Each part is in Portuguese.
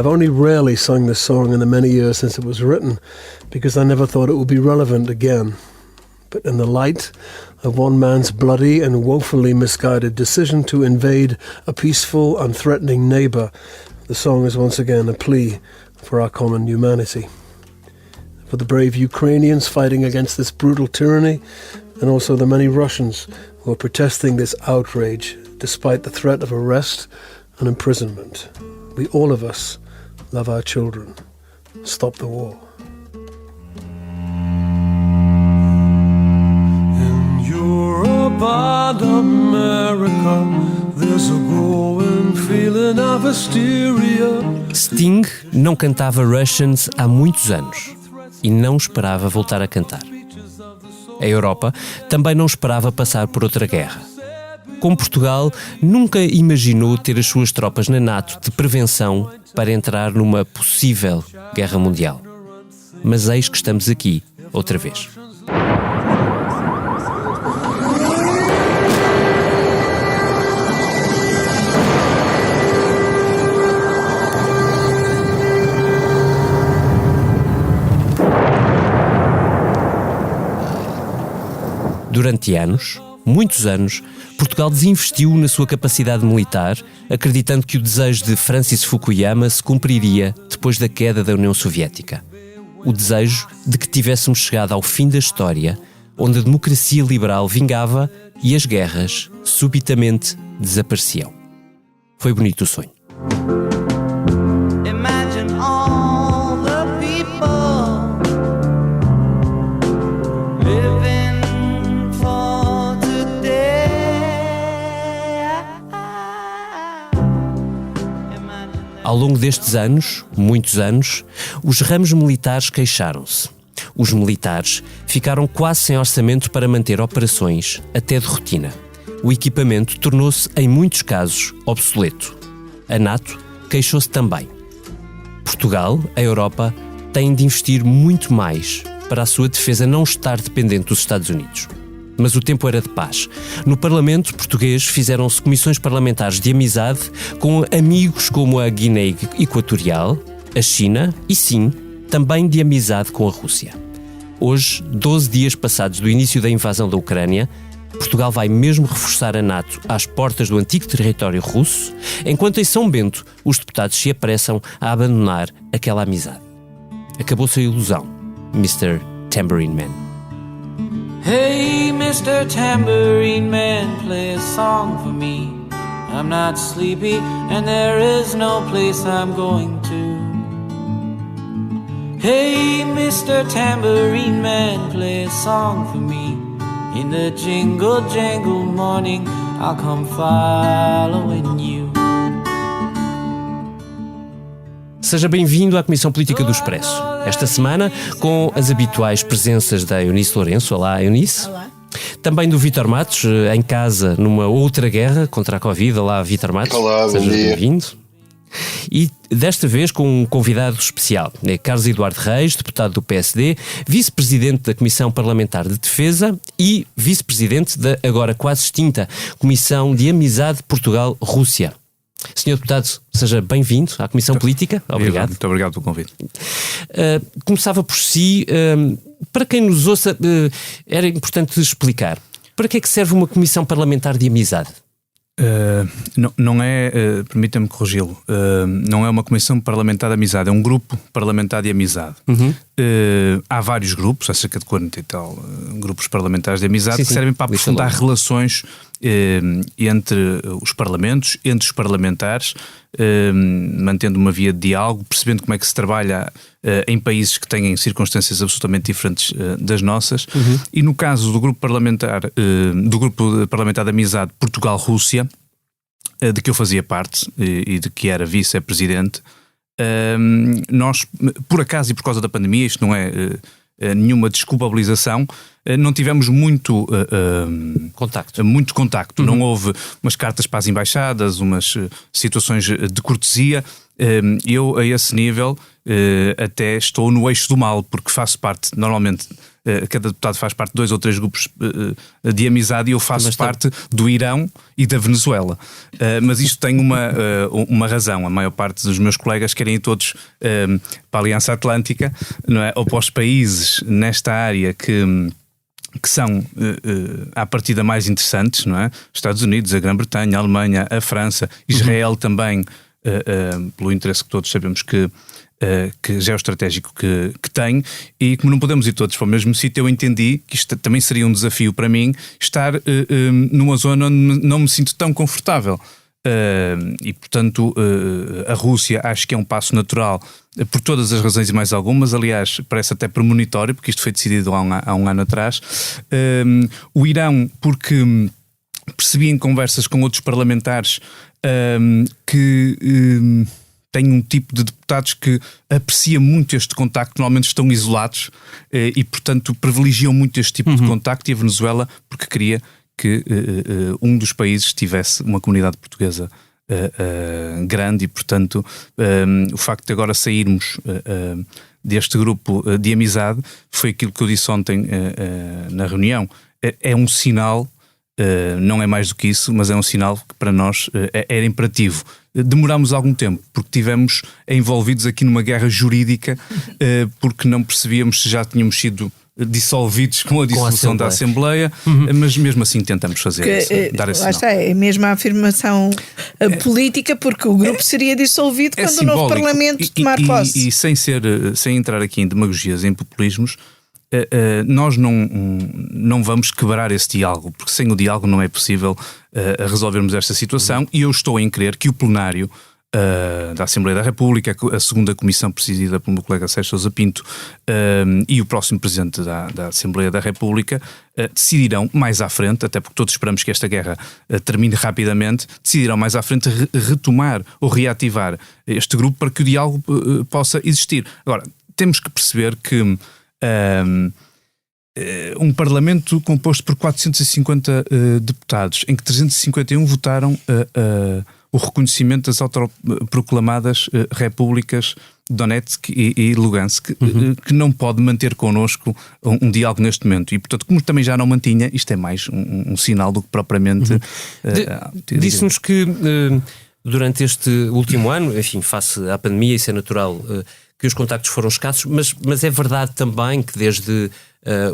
I've only rarely sung this song in the many years since it was written because I never thought it would be relevant again. But in the light of one man's bloody and woefully misguided decision to invade a peaceful and threatening neighbour, the song is once again a plea for our common humanity. For the brave Ukrainians fighting against this brutal tyranny, and also the many Russians who are protesting this outrage despite the threat of arrest and imprisonment. We, all of us, love our children. Stop the war. In Europe and America, there's a growing feeling of hysteria. Sting não cantava Russians há muitos anos e não esperava voltar a cantar. A Europa também não esperava passar por outra guerra. Como Portugal nunca imaginou ter as suas tropas na NATO de prevenção para entrar numa possível guerra mundial. Mas eis que estamos aqui, outra vez. Durante anos, muitos anos, Portugal desinvestiu na sua capacidade militar, acreditando que o desejo de Francis Fukuyama se cumpriria depois da queda da União Soviética. O desejo de que tivéssemos chegado ao fim da história, onde a democracia liberal vingava e as guerras subitamente desapareciam. Foi bonito o sonho. Ao longo destes anos, muitos anos, os ramos militares queixaram-se. Os militares ficaram quase sem orçamento para manter operações, até de rotina. O equipamento tornou-se, em muitos casos, obsoleto. A NATO queixou-se também. Portugal, a Europa, têm de investir muito mais para a sua defesa não estar dependente dos Estados Unidos. Mas o tempo era de paz. No Parlamento português fizeram-se comissões parlamentares de amizade com amigos como a Guiné Equatorial, a China e, sim, também de amizade com a Rússia. Hoje, 12 dias passados do início da invasão da Ucrânia, Portugal vai mesmo reforçar a NATO às portas do antigo território russo, enquanto em São Bento os deputados se apressam a abandonar aquela amizade. Acabou-se a ilusão, Mr. Tambourine Man. Hey, Mr. Tambourine Man, play a song for me. I'm not sleepy and there is no place I'm going to. Hey, Mr. Tambourine Man, play a song for me. In the jingle jangle morning, I'll come following you. Seja bem-vindo à Comissão Política do Expresso. Esta semana, com as habituais presenças da Eunice Lourenço. Olá, Eunice. Olá. Também do Vítor Matos, em casa, numa outra guerra contra a Covid. Olá, Vítor Matos. Olá, seja bem-vindo. E desta vez com um convidado especial, Carlos Eduardo Reis, deputado do PSD, vice-presidente da Comissão Parlamentar de Defesa e vice-presidente da agora quase extinta Comissão de Amizade Portugal-Rússia. Senhor deputado, seja bem-vindo à Comissão Política. Obrigado. Muito obrigado pelo convite. Começava por si, para quem nos ouça, era importante explicar. Para que é que serve uma Comissão Parlamentar de Amizade? Não é, permita-me corrigi-lo, não é uma comissão parlamentar de amizade, é um grupo parlamentar de amizade. Há vários grupos, há cerca de 40 e tal grupos parlamentares de amizade que servem para aprofundar relações entre os parlamentos, entre os parlamentares, mantendo uma via de diálogo, percebendo como é que se trabalha em países que têm circunstâncias absolutamente diferentes das nossas. E no caso do grupo parlamentar de amizade Portugal-Rússia, de que eu fazia parte e de que era vice-presidente, nós, por acaso e por causa da pandemia, isto não é nenhuma desculpabilização, não tivemos muito contacto. Não houve umas cartas para as embaixadas, umas situações de cortesia. Eu, a esse nível, até estou no eixo do mal, porque faço parte, normalmente, cada deputado faz parte de 2 ou 3 grupos de amizade, e eu faço parte do Irão e da Venezuela. Mas isto tem uma razão. A maior parte dos meus colegas querem ir todos para a Aliança Atlântica, não é? Ou para os países nesta área que são à partida mais interessantes, não é? Estados Unidos, a Grã-Bretanha, a Alemanha, a França, Israel também, pelo interesse que todos sabemos que geoestratégico que tem, e como não podemos ir todos para o mesmo sítio, eu entendi que isto também seria um desafio para mim, estar numa zona onde não me sinto tão confortável. E portanto a Rússia acho que é um passo natural por todas as razões e mais algumas. Aliás, parece até premonitório, porque isto foi decidido há um ano atrás. O Irão, porque percebi em conversas com outros parlamentares que tem um tipo de deputados que aprecia muito este contacto, normalmente estão isolados e portanto privilegiam muito este tipo de contacto, e a Venezuela porque queria que um dos países tivesse uma comunidade portuguesa grande, e portanto o facto de agora sairmos deste grupo de amizade foi aquilo que eu disse ontem na reunião. É um sinal, não é mais do que isso, mas é um sinal que para nós era imperativo. Demorámos algum tempo porque estivemos envolvidos aqui numa guerra jurídica, porque não percebíamos se já tínhamos sido dissolvidos com a dissolução da Assembleia, mas mesmo assim tentamos fazer dar esse sinal. Está, é mesmo a afirmação política, porque o grupo seria dissolvido quando o novo Parlamento tomar posse. E sem entrar aqui em demagogias, em populismos, nós não vamos quebrar esse diálogo, porque sem o diálogo não é possível resolvermos esta situação, e eu estou em crer que o plenário da Assembleia da República, a segunda comissão presidida pelo meu colega Sérgio Sousa Pinto e o próximo presidente da Assembleia da República decidirão mais à frente, até porque todos esperamos que esta guerra termine rapidamente, decidirão mais à frente retomar ou reativar este grupo para que o diálogo possa existir. Agora, temos que perceber que um Parlamento composto por 450 deputados, em que 351 votaram o reconhecimento das autoproclamadas repúblicas Donetsk e Lugansk, que não pode manter connosco um diálogo neste momento. E, portanto, como também já não mantinha, isto é mais um sinal do que propriamente... Disse-nos que durante este último ano, enfim, face à pandemia, isso é natural, que os contactos foram escassos, mas é verdade também que desde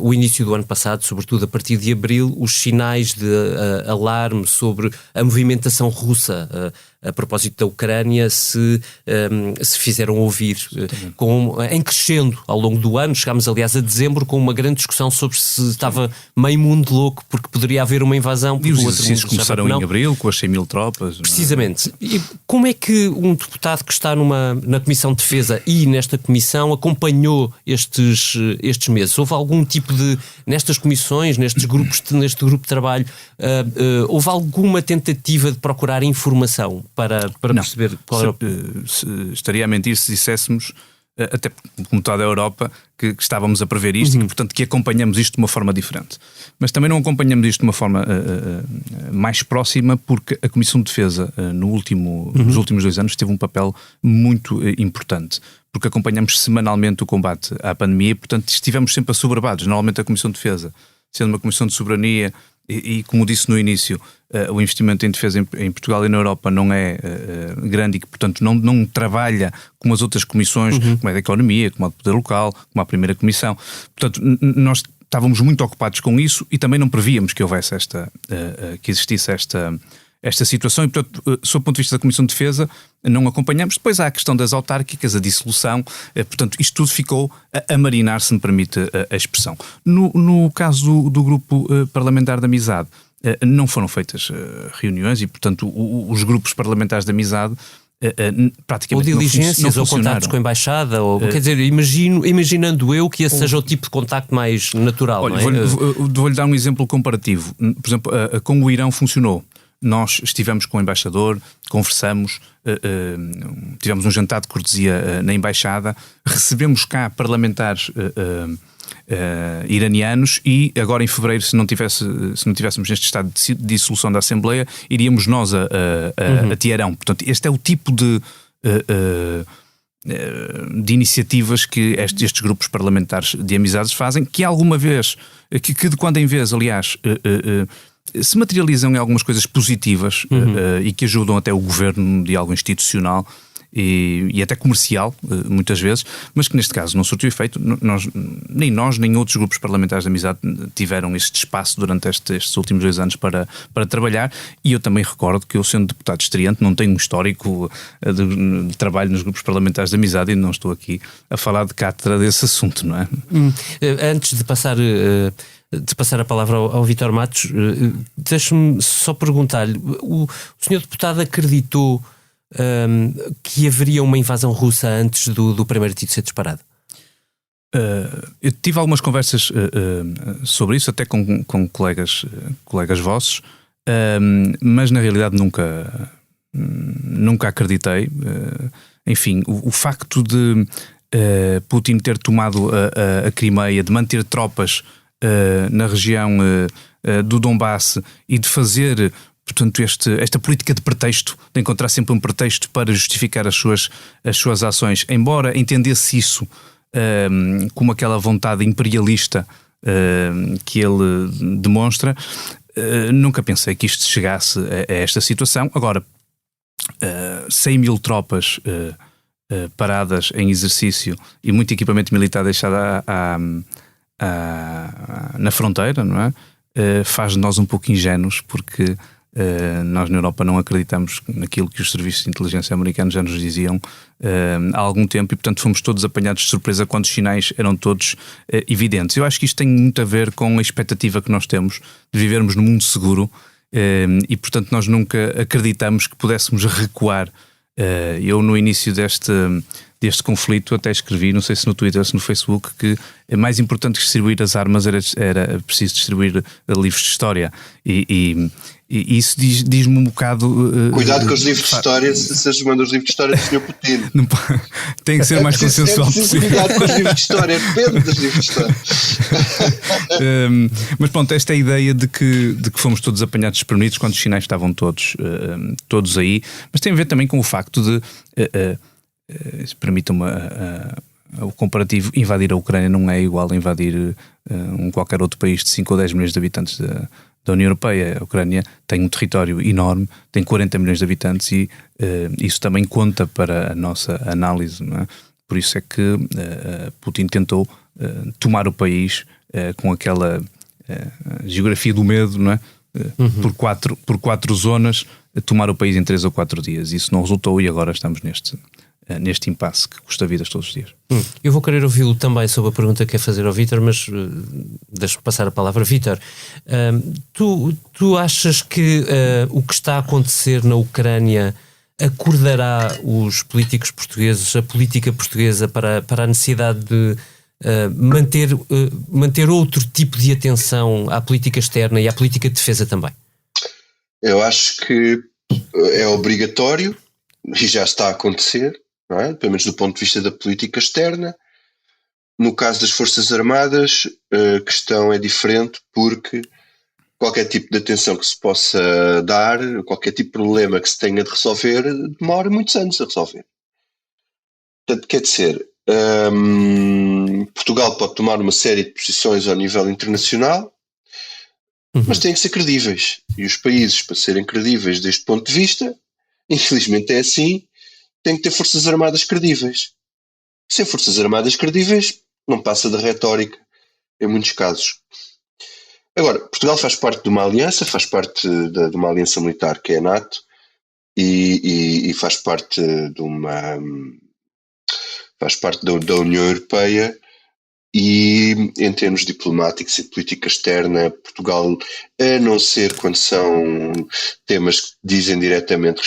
o início do ano passado, sobretudo a partir de abril, os sinais de alarme sobre a movimentação russa a propósito da Ucrânia se fizeram ouvir em crescendo ao longo do ano. Chegámos, aliás, a dezembro com uma grande discussão sobre se estava meio mundo louco porque poderia haver uma invasão. E os exercícios começaram em abril com as 100.000 tropas. Precisamente. E como é que um deputado que está na Comissão de Defesa e nesta Comissão acompanhou estes meses? Houve algum tipo de, nestas comissões, neste grupo de trabalho, houve alguma tentativa de procurar informação para perceber qual era estaria a mentir se disséssemos, até como toda a Europa, que estávamos a prever isto e que, portanto, que acompanhamos isto de uma forma diferente. Mas também não acompanhamos isto de uma forma mais próxima, porque a Comissão de Defesa nos últimos 2 anos teve um papel muito importante, porque acompanhamos semanalmente o combate à pandemia e, portanto, estivemos sempre assoberbados. Normalmente a Comissão de Defesa, sendo uma Comissão de Soberania, e como disse no início, o investimento em defesa em Portugal e na Europa não é grande e que, portanto, não trabalha como as outras comissões, como a da Economia, como a do Poder Local, como a primeira comissão. Portanto, nós estávamos muito ocupados com isso e também não prevíamos que houvesse que existisse esta situação e, portanto, sob o ponto de vista da Comissão de Defesa, não acompanhamos. Depois há a questão das autárquicas, a dissolução, portanto, isto tudo ficou a marinar, se me permite a expressão. No caso do grupo parlamentar de amizade, não foram feitas reuniões e, portanto, os grupos parlamentares de amizade praticamente ou diligências não ou contactos com a embaixada, ou quer dizer, imaginando eu que esse seja o tipo de contacto mais natural. Olha, não é? vou-lhe dar um exemplo comparativo. Por exemplo, com o Irão funcionou. Nós estivemos com o embaixador, conversamos, tivemos um jantar de cortesia na embaixada, recebemos cá parlamentares iranianos e agora em fevereiro, se não tivéssemos neste estado de dissolução da Assembleia, iríamos nós a Teherão. Portanto, este é o tipo de de iniciativas que estes grupos parlamentares de amizades fazem, que alguma vez, que de quando em vez, aliás, se materializam em algumas coisas positivas e que ajudam até o governo no diálogo institucional e até comercial, muitas vezes, mas que neste caso não surtiu efeito. Nem nós, nem outros grupos parlamentares de amizade tiveram este espaço durante estes últimos 2 anos para trabalhar, e eu também recordo que eu, sendo deputado estreante, não tenho um histórico de trabalho nos grupos parlamentares de amizade, e não estou aqui a falar de cátedra desse assunto, não é? Antes de passar a palavra ao Vítor Matos, deixe-me só perguntar-lhe, o senhor deputado acreditou que haveria uma invasão russa antes do primeiro tiro ser disparado? Eu tive algumas conversas sobre isso, até com colegas vossos, mas na realidade nunca acreditei. Enfim, o facto de Putin ter tomado a Crimeia, de manter tropas na região do Donbass e de fazer, portanto, esta política de pretexto, de encontrar sempre um pretexto para justificar as suas ações, embora entendesse isso como aquela vontade imperialista que ele demonstra, nunca pensei que isto chegasse a esta situação. Agora, 100 mil tropas paradas em exercício e muito equipamento militar deixado na fronteira, não é? Faz de nós um pouco ingênuos, porque nós na Europa não acreditamos naquilo que os serviços de inteligência americanos já nos diziam há algum tempo, e portanto fomos todos apanhados de surpresa quando os sinais eram todos evidentes. Eu acho que isto tem muito a ver com a expectativa que nós temos de vivermos num mundo seguro, e portanto nós nunca acreditamos que pudéssemos recuar. Eu, no início deste conflito, até escrevi, não sei se no Twitter ou se no Facebook, que é mais importante que distribuir as armas era preciso distribuir livros de história, e isso diz-me um bocado... Cuidado com os livros de história, se manda os livros de história do Sr. Putin. Não, tem que ser mais consensual possível. Cuidado com os livros de história, depende dos livros de história. Mas pronto, esta é a ideia de que fomos todos apanhados desprevenidos quando os sinais estavam todos aí, mas tem a ver também com o facto de... permitam-me o comparativo, invadir a Ucrânia não é igual a invadir qualquer outro país de 5 ou 10 milhões de habitantes da União Europeia. A Ucrânia tem um território enorme, tem 40 milhões de habitantes, e isso também conta para a nossa análise, não é? Por isso é que Putin tentou tomar o país com aquela geografia do medo, não é? Por 4 zonas, tomar o país em 3 ou 4 dias. Isso não resultou, e agora estamos neste impasse que custa vidas todos os dias. Eu vou querer ouvi-lo também sobre a pergunta que quer fazer ao Vítor, mas deixa-me passar a palavra. Vítor, tu achas que o que está a acontecer na Ucrânia acordará os políticos portugueses, a política portuguesa, para a necessidade de manter outro tipo de atenção à política externa e à política de defesa também? Eu acho que é obrigatório, e já está a acontecer, não é? Pelo menos do ponto de vista da política externa. No caso das Forças Armadas, a questão é diferente, porque qualquer tipo de atenção que se possa dar, qualquer tipo de problema que se tenha de resolver, demora muitos anos a resolver. Portanto, quer dizer, Portugal pode tomar uma série de posições ao nível internacional, mas têm que ser credíveis. E os países, para serem credíveis deste ponto de vista, infelizmente é assim, têm que ter Forças Armadas credíveis. Sem Forças Armadas credíveis, não passa de retórica, em muitos casos. Agora, Portugal faz parte de uma aliança, faz parte de uma aliança militar que é a NATO, e faz parte da União Europeia, e em termos diplomáticos e política externa, Portugal, a não ser quando são temas que dizem diretamente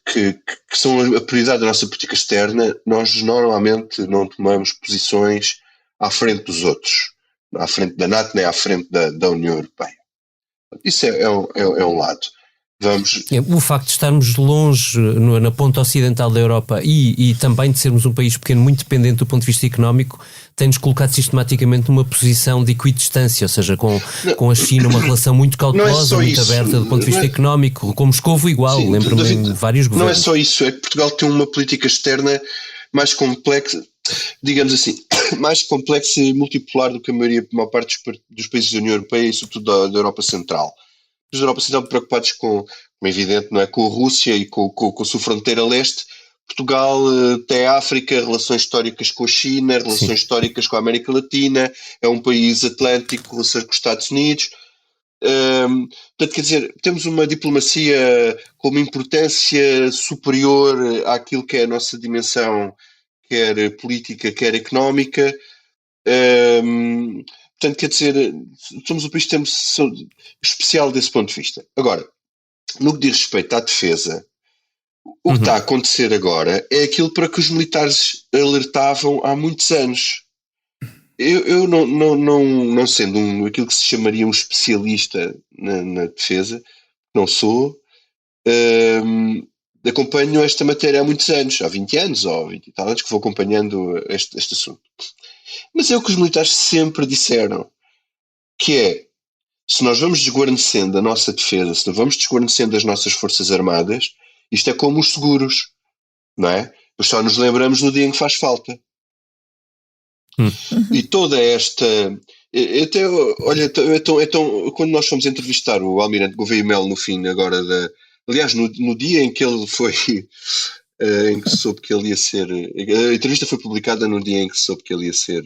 que são a prioridade da nossa política externa, nós normalmente não tomamos posições à frente dos outros, à frente da NATO nem à frente da União Europeia. Isso é um lado. O facto de estarmos longe na ponta ocidental da Europa e também de sermos um país pequeno, muito dependente do ponto de vista económico, tem-nos colocado sistematicamente numa posição de equidistância, ou seja, com a China uma relação muito cautelosa, muito aberta do ponto de vista económico, com Moscovo igual, lembro-me de vários governos. Não é só isso, é que Portugal tem uma política externa mais complexa, digamos assim, mais complexa e multipolar do que a maior parte dos países da União Europeia e sobretudo da Europa Central. Os da Europa Central preocupados como é evidente, não é, com a Rússia e com a sua fronteira leste. Portugal tem a África, relações históricas com a China, relações históricas com a América Latina, é um país atlântico, relações com os Estados Unidos. Portanto, quer dizer, temos uma diplomacia com uma importância superior àquilo que é a nossa dimensão, quer política, quer económica. Portanto, quer dizer, somos um país especial desse ponto de vista. Agora, no que diz respeito à defesa, o que está a acontecer agora é aquilo para que os militares alertavam há muitos anos. Eu não sendo aquilo que se chamaria um especialista na defesa, não sou, acompanho esta matéria há muitos anos, há 20 anos ou 20 e tal anos que vou acompanhando este assunto. Mas é o que os militares sempre disseram, que é, se nós vamos desguarnecendo a nossa defesa, se nós vamos desguarnecendo as nossas forças armadas, isto é como os seguros, não é? Mas só nos lembramos no dia em que faz falta. E toda esta... quando nós fomos entrevistar o Almirante Gouveia Melo no fim agora aliás, no dia em que ele foi... em que se soube que ele ia ser... A entrevista foi publicada no dia em que se soube que ele ia ser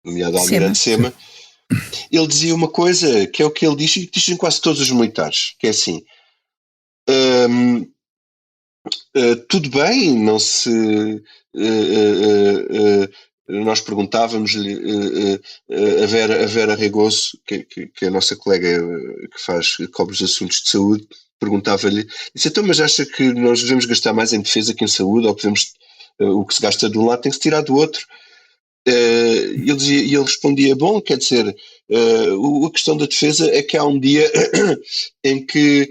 nomeado Almirante Sema. Ele dizia uma coisa, que é o que ele diz, e que dizem quase todos os militares, que é assim... tudo bem, não se... nós perguntávamos-lhe a Vera Regoso, que é a nossa colega que cobre os assuntos de saúde, perguntava-lhe, disse, então, mas acha que nós devemos gastar mais em defesa que em saúde, ou que o que se gasta de um lado tem que se tirar do outro? Ele respondia, bom, quer dizer, a questão da defesa é que há um dia em que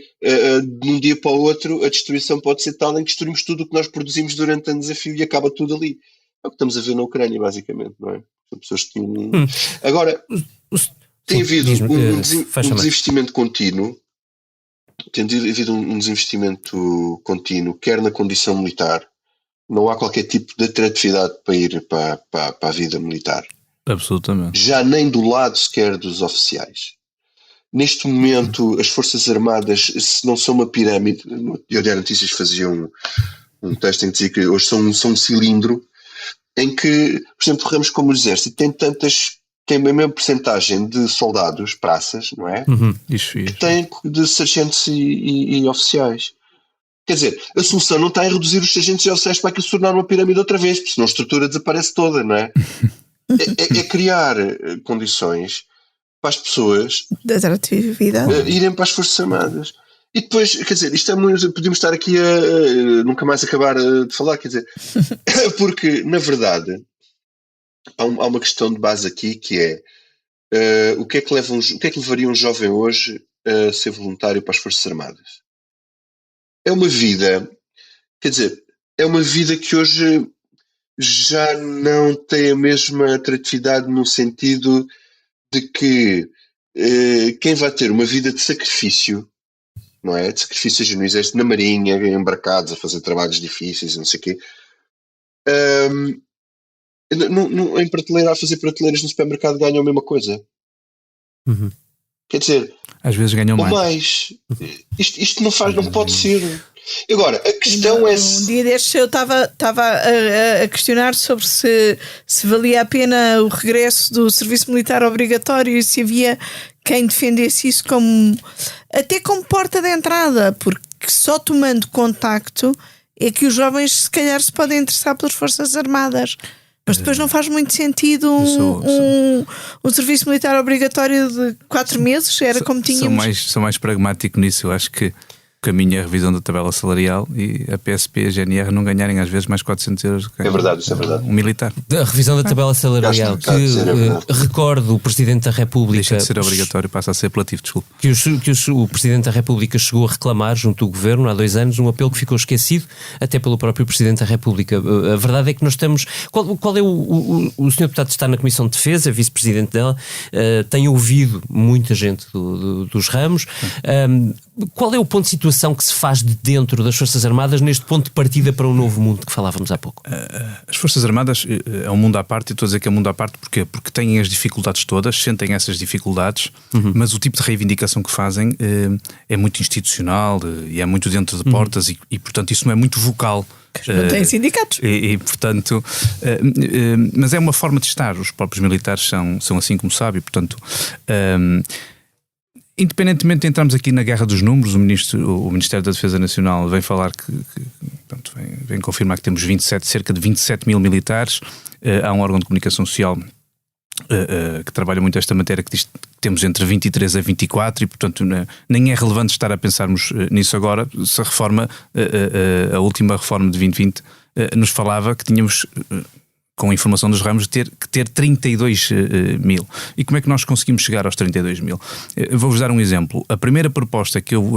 de um dia para o outro a destruição pode ser tal em que destruímos tudo o que nós produzimos durante anos a fio e acaba tudo ali. É o que estamos a ver na Ucrânia, basicamente, não é? São pessoas que tinham... Agora, tem havido um desinvestimento contínuo, quer na condição militar. Não há qualquer tipo de atratividade para ir para a vida militar. Absolutamente. Já nem do lado sequer dos oficiais. Neste momento, as Forças Armadas, se não são uma pirâmide, no Diário de Notícias faziam um texto em que dizia que hoje são um cilindro, em que, por exemplo, ramos como o Exército tem a mesma percentagem de soldados, praças, não é? Que tem de sargentos e oficiais. Quer dizer, a solução não está em reduzir os sargentos e oficiais para que se tornar uma pirâmide outra vez, porque senão a estrutura desaparece toda, não é? É criar condições para as pessoas de atratividade irem para as Forças Armadas. E depois, quer dizer, isto é muito... Podíamos estar aqui nunca mais acabar de falar, quer dizer, porque, na verdade, há uma questão de base aqui que é o que é que levaria um jovem hoje a ser voluntário para as Forças Armadas? É uma vida, quer dizer, é uma vida que hoje já não tem a mesma atratividade no sentido de que quem vai ter uma vida de sacrifício, não é? De sacrifício genuíno, na marinha, embarcados a fazer trabalhos difíceis, não sei o quê, em prateleira, a fazer prateleiras no supermercado ganham a mesma coisa. Quer dizer, às vezes ganham mais. Isto não pode ser. Agora, a questão é se... Um dia destes eu estava a questionar sobre se valia a pena o regresso do serviço militar obrigatório e se havia quem defendesse isso até como porta de entrada, porque só tomando contacto é que os jovens se calhar se podem interessar pelas Forças Armadas. Mas depois não faz muito sentido um serviço militar obrigatório de 4 meses, era como tínhamos. Sou mais pragmático nisso, eu acho que o caminho é a revisão da tabela salarial e a PSP e a GNR não ganharem às vezes mais 400 euros que é verdade, isso é verdade. Um militar. A revisão da tabela salarial, recordo o Presidente da República... Deixa de ser obrigatório, passa a ser apelativo, desculpe. Que o Presidente da República chegou a reclamar junto do Governo há 2 anos, um apelo que ficou esquecido até pelo próprio Presidente da República. A verdade é que nós estamos... Qual é o Sr. Deputado está na Comissão de Defesa, Vice-Presidente dela, tem ouvido muita gente dos ramos. Qual é o ponto de situação situação que se faz de dentro das Forças Armadas neste ponto de partida para um novo mundo que falávamos há pouco? As Forças Armadas é um mundo à parte, e estou a dizer que é um mundo à parte porquê? Porque têm as dificuldades todas, sentem essas dificuldades, mas o tipo de reivindicação que fazem é muito institucional e é muito dentro de portas e portanto isso não é muito vocal. Não têm sindicatos. Portanto, mas é uma forma de estar. Os próprios militares são assim como sabe, portanto, independentemente de entrarmos aqui na guerra dos números, o Ministério da Defesa Nacional vem falar portanto, vem confirmar que temos cerca de 27 mil militares. Há um órgão de comunicação social que trabalha muito esta matéria, que diz que temos entre 23 a 24 e, portanto, nem é relevante estar a pensarmos nisso agora. Se a última reforma de 2020 nos falava que tínhamos, com a informação dos ramos, que ter 32 mil. E como é que nós conseguimos chegar aos 32 mil? Vou-vos dar um exemplo. A primeira proposta que eu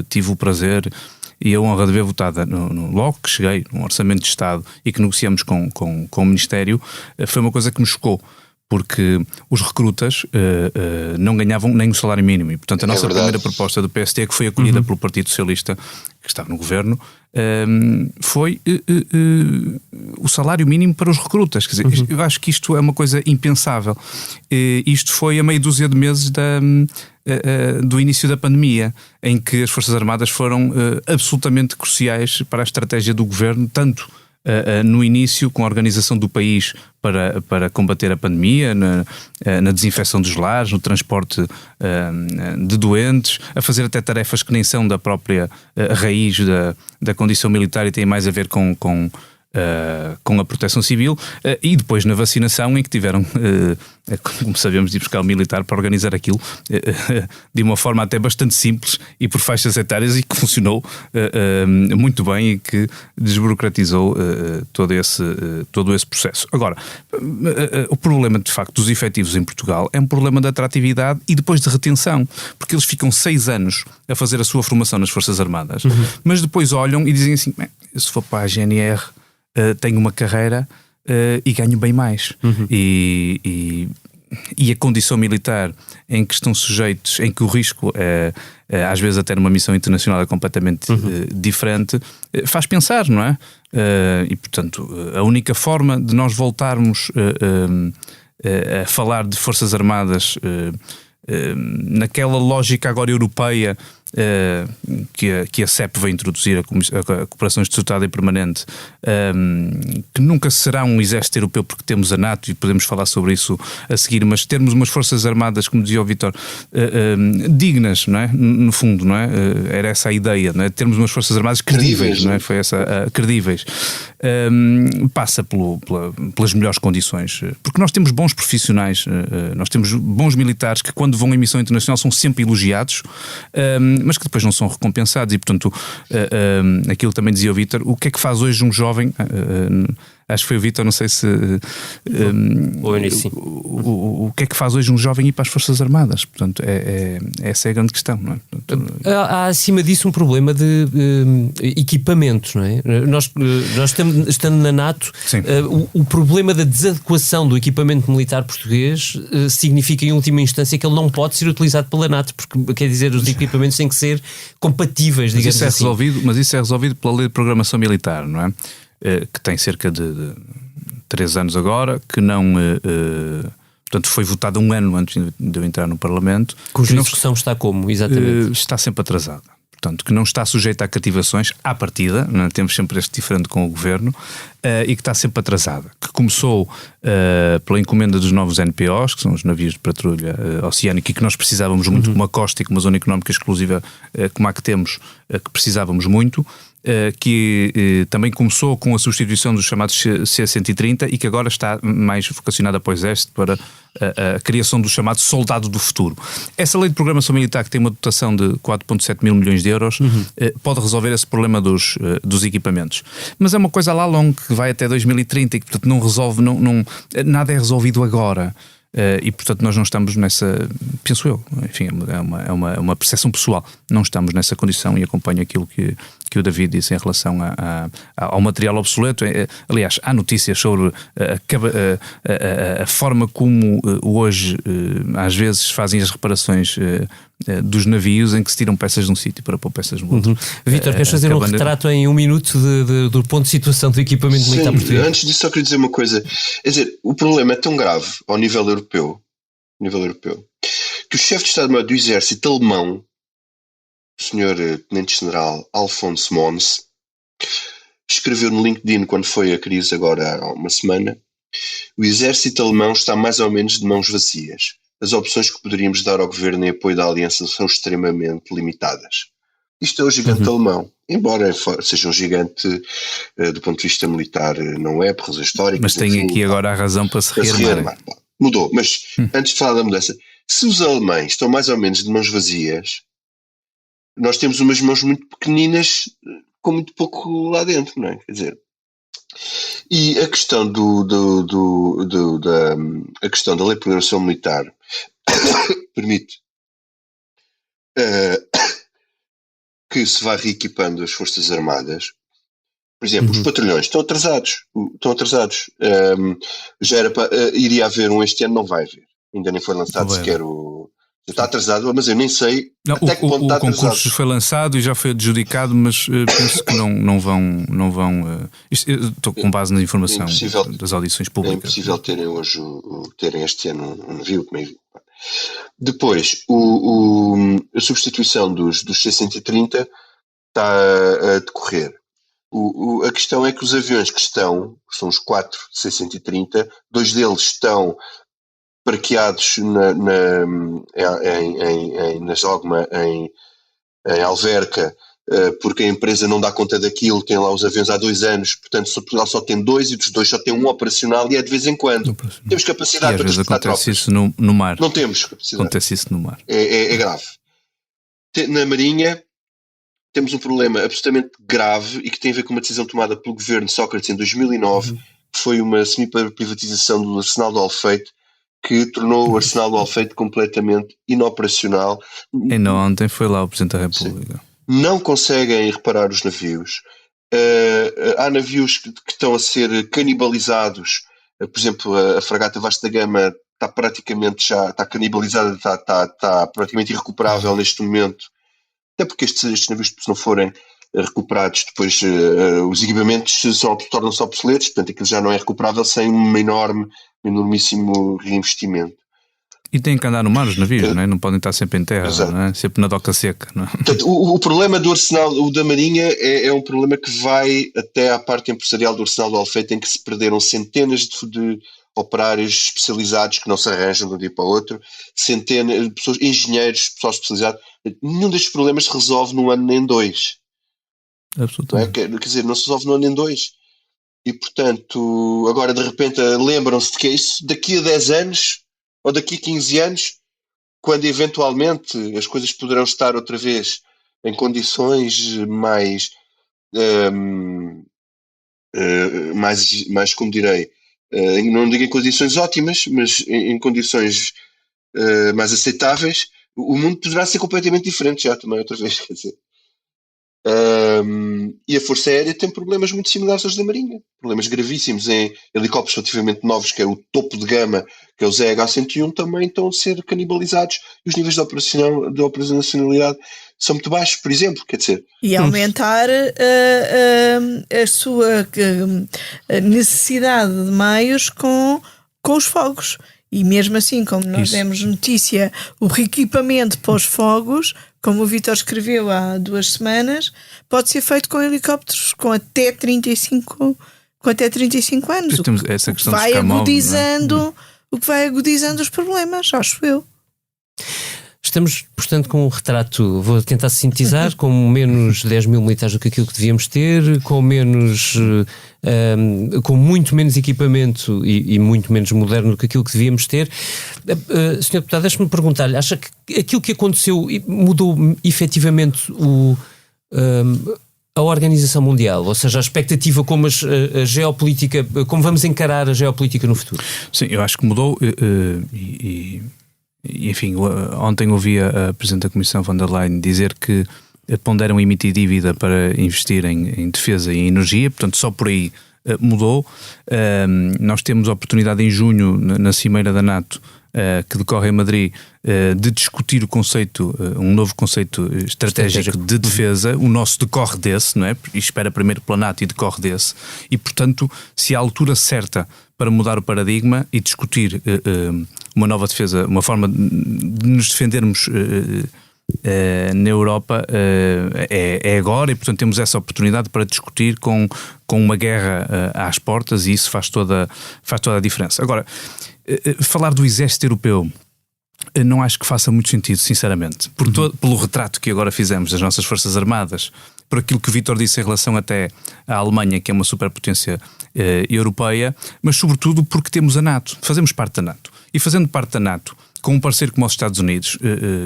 tive o prazer e a honra de ver votada logo que cheguei, num orçamento de Estado e que negociamos com o Ministério, foi uma coisa que me chocou. Porque os recrutas não ganhavam nem o salário mínimo. E, portanto, a nossa primeira proposta do PST, que foi acolhida pelo Partido Socialista, que estava no governo, foi o salário mínimo para os recrutas. Quer dizer, eu acho que isto é uma coisa impensável. Isto foi a meia dúzia de meses do início da pandemia, em que as Forças Armadas foram absolutamente cruciais para a estratégia do governo, tanto no início, com a organização do país para combater a pandemia, na desinfecção dos lares, no transporte de doentes, a fazer até tarefas que nem são da própria raiz da condição militar e têm mais a ver com a proteção civil, e depois na vacinação, em que tiveram, como sabemos, de ir buscar o militar para organizar aquilo de uma forma até bastante simples e por faixas etárias, e que funcionou muito bem e que desburocratizou todo esse processo. Agora, o problema de facto dos efetivos em Portugal é um problema de atratividade e depois de retenção, porque eles ficam 6 anos a fazer a sua formação nas Forças Armadas, mas depois olham e dizem assim, se for para a GNR tenho uma carreira e ganho bem mais. E a condição militar em que estão sujeitos, em que o risco às vezes até numa missão internacional é completamente diferente, faz pensar, não é? E portanto a única forma de nós voltarmos a falar de Forças Armadas naquela lógica agora europeia que a CEP vai introduzir, a Cooperação Estruturada e Permanente, que nunca será um exército europeu, porque temos a NATO e podemos falar sobre isso a seguir, mas termos umas Forças Armadas, como dizia o Vítor, dignas, não é? No fundo, não é? Era essa a ideia, não é? Termos umas Forças Armadas credíveis, não é? Foi essa, credíveis. Passa pelas melhores condições, porque nós temos bons profissionais, nós temos bons militares que quando vão em missão internacional são sempre elogiados, mas que depois não são recompensados. E portanto aquilo também dizia o Vítor, o que é que faz hoje um jovem, acho que foi o Vítor, não sei se o que é que faz hoje um jovem ir para as Forças Armadas? Portanto, essa é a grande questão, não é? Portanto, há acima disso um problema de equipamentos, não é? Nós estando na NATO, o problema da desadequação do equipamento militar português significa em última instância que ele não pode ser utilizado pela NATO, porque quer dizer, os equipamentos têm que ser compatíveis, digamos assim. Mas isso é resolvido pela Lei de Programação Militar, não é? Que tem cerca de 3 anos agora, que não... portanto, foi votada 1 ano antes de eu entrar no Parlamento. Cuja discussão está como, exatamente? Está sempre atrasada. Portanto, que não está sujeita a cativações à partida, não é? Temos sempre este diferente com o Governo, e que está sempre atrasada. Que começou pela encomenda dos novos NPOs, que são os navios de patrulha oceânica, e que nós precisávamos muito, como a costa e como a zona económica exclusiva como a que temos, que precisávamos muito, que também começou com a substituição dos chamados C-130 e que agora está mais vocacionada para o Exército, para a criação do chamado soldado do futuro. Essa lei de programação militar, que tem uma dotação de 4,7 mil milhões de euros, pode resolver esse problema dos equipamentos. Mas é uma coisa lá longa, que vai até 2030 e que, portanto, não resolve, nada é resolvido agora. E portanto nós não estamos nessa, penso eu, enfim, é uma percepção pessoal, não estamos nessa condição, e acompanho aquilo que o David disse em relação ao material obsoleto. Aliás, há notícias sobre a forma como hoje às vezes fazem as reparações dos navios em que se tiram peças de um sítio para pôr peças no outro. Vítor, queres fazer um retrato em 1 minuto do ponto de situação do equipamento militar português? Antes disso só queria dizer uma coisa. Quer dizer, o problema é tão grave ao nível europeu, que o chefe de Estado-Maior do Exército alemão, o Sr. Tenente-General Alfons Mons, escreveu no LinkedIn, quando foi a crise agora há uma semana: o exército alemão está mais ou menos de mãos vazias. As opções que poderíamos dar ao governo em apoio da aliança são extremamente limitadas. Isto é o gigante alemão. Embora seja um gigante do ponto de vista militar, não é, por razões históricas. Mas tem aqui agora a razão para se rearmar. Mudou, mas antes de falar da mudança, se os alemães estão mais ou menos de mãos vazias, nós temos umas mãos muito pequeninas com muito pouco lá dentro, não é? Quer dizer, e a questão a questão da lei de programação militar permite que se vá reequipando as Forças Armadas. Por exemplo, os patrulhões estão atrasados. Já era para, iria haver um este ano, não vai haver. Ainda nem foi lançado sequer o... Está atrasado, mas eu nem sei até que ponto está atrasado. O concurso foi lançado e já foi adjudicado, mas penso que não vão estou com base na informação das audições públicas. É impossível terem este ano um navio. Depois, a substituição dos C-130 está a decorrer. A questão é que os aviões que são os 4 C-130, 2 deles estão parqueados na Jogma, em Alverca, porque a empresa não dá conta daquilo, tem lá os aviões há 2 anos, portanto Portugal só tem 2 e dos 2 só tem um operacional e é de vez em quando. Temos capacidade para transportar tropas. Acontece isso no mar. Não temos capacidade. Acontece isso no mar. É grave. Na Marinha temos um problema absolutamente grave e que tem a ver com uma decisão tomada pelo governo Sócrates em 2009, que foi uma semi-privatização do Arsenal do Alfeite, que tornou o Arsenal do Alfeite completamente inoperacional. Ainda ontem foi lá o Presidente da República. Sim. Não conseguem reparar os navios. Há navios que estão a ser canibalizados. Por exemplo, a fragata Vasta Gama está praticamente canibalizada, está praticamente irrecuperável neste momento. Até porque estes navios, se não forem recuperados, depois os equipamentos tornam-se obsoletos, portanto aquilo já não é recuperável sem um enormíssimo reinvestimento. E têm que andar no mar os navios, não é? Não podem estar sempre em terra, não é? Sempre na doca seca. Não é? Portanto, o problema do Arsenal, o da Marinha, é um problema que vai até à parte empresarial do Arsenal do Alfeite, em que se perderam centenas de operários especializados que não se arranjam de um dia para o outro, centenas de pessoas, engenheiros, pessoal especializado. Nenhum destes problemas se resolve num ano nem 2. Absolutamente. Quer dizer, não se resolve num ano nem 2. E, portanto, agora de repente lembram-se de que é isso daqui a 10 anos ou daqui a 15 anos, quando eventualmente as coisas poderão estar outra vez em condições mais como direi, não digo em condições ótimas, mas em condições mais aceitáveis, o mundo poderá ser completamente diferente já também outra vez, quer dizer. E a Força Aérea tem problemas muito similares aos da Marinha, problemas gravíssimos em helicópteros relativamente novos, que é o topo de gama, que é o ZH-101, também estão a ser canibalizados e os níveis de operacionalidade são muito baixos, por exemplo, quer dizer. E aumentar a sua necessidade de meios com os fogos. E mesmo assim, como nós demos notícia, o reequipamento para os fogos, como o Vítor escreveu há 2 semanas, pode ser feito com helicópteros com até 35 anos. Temos essa questão o que vai agudizando os problemas, acho eu. Estamos, portanto, com um retrato, vou tentar sintetizar, com menos 10 mil militares do que aquilo que devíamos ter, com muito menos equipamento e muito menos moderno do que aquilo que devíamos ter. Sr. Deputado, deixe-me perguntar-lhe, acha que aquilo que aconteceu mudou efetivamente a organização mundial, ou seja, a expectativa como a geopolítica, como vamos encarar a geopolítica no futuro? Sim, eu acho que mudou e enfim, ontem ouvi a Presidente da Comissão von der Leyen dizer que ponderam emitir dívida para investir em defesa e em energia, portanto só por aí mudou. Nós temos a oportunidade em junho, na Cimeira da NATO, que decorre em Madrid, de discutir o conceito, um novo conceito estratégico de defesa. O nosso decorre desse, não é? E espera primeiro pela NATO e decorre desse. E, portanto, se há a altura certa para mudar o paradigma e discutir uma nova defesa, uma forma de nos defendermos na Europa, é agora, e portanto temos essa oportunidade para discutir com uma guerra às portas, e isso faz toda a diferença. Agora, falar do exército europeu não acho que faça muito sentido, sinceramente, pelo retrato que agora fizemos das nossas forças armadas, por aquilo que o Vítor disse em relação até à Alemanha, que é uma superpotência europeia, mas sobretudo porque temos a NATO, fazemos parte da NATO, e fazendo parte da NATO, com um parceiro como os Estados Unidos,